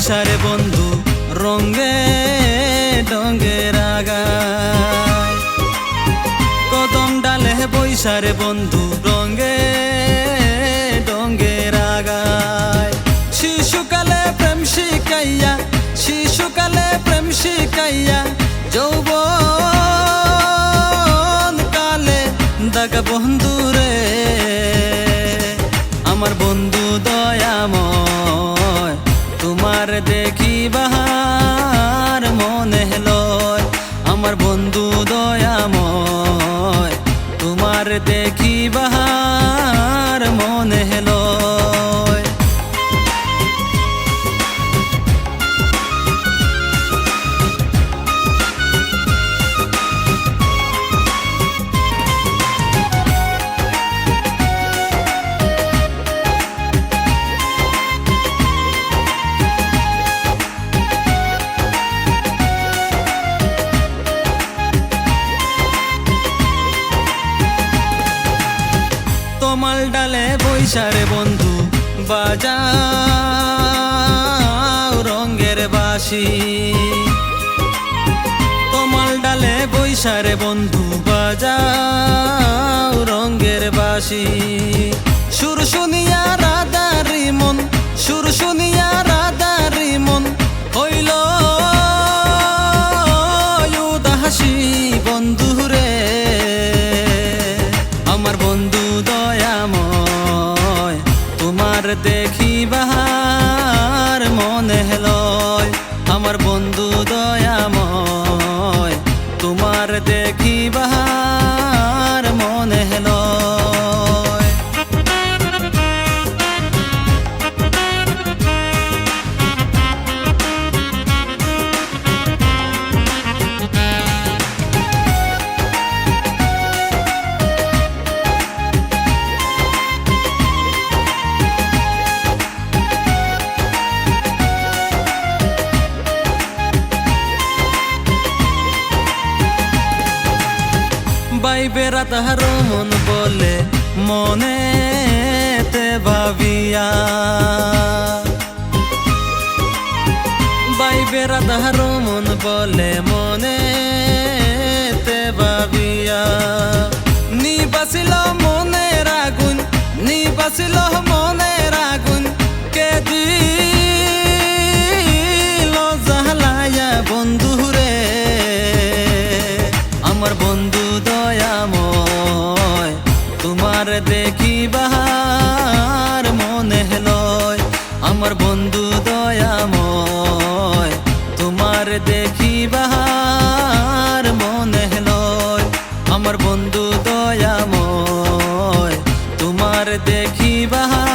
বৈশারে বন্ধু রঙ্গে ডঙ্গে রাগায়, কদম ডালে বৈশারে বন্ধু রঙ্গে ডঙ্গে রাগায়। শিশুকালে প্রেম শিখাইয়া, শিশুকালে প্রেম শিখাইয়া, যৌবন কালে দাগা বন্ধু রে। আমার বন্ধু দয়াময়, তোমার দেখিবার মনে লয়। আমার বন্ধু দয়াময়, তোমার দেখিবার মনে লয়। তমাল ডালে বৈশারে বন্ধু বাজাও রঙ্গের বাঁশি, তমাল ডালে বৈশারে বন্ধু বাজাও রঙ্গের বাঁশি। সুর শুনিয়া রাধারি মন, সুর শুনিয়া রাধারি মন হইল উদাসী বন্ধু রে। আমার বন্ধু দয়াময়, তোমার দেখিবার মনে লয়। আমার বন্ধু দয়াময়, তোমার দেখিবার মনে লয়। বাইবেরা তাহার মন বলে মনেতে ভাবিয়া, বাইবেরা তাহার মন বলে মনেতে ভাবিয়া। নিবাসিল মনের আগুন, নিবাসিল মনের আগুন, কে দিল জ্বালায়া বন্ধু রে। আমার বন্ধু দয়াময়, তোমার দেখিবার মনে লয়। আমার বন্ধু দয়াময়, তোমার দেখিবার মনে লয়। আমার বন্ধু দয়াময়, তোমার দেখিবার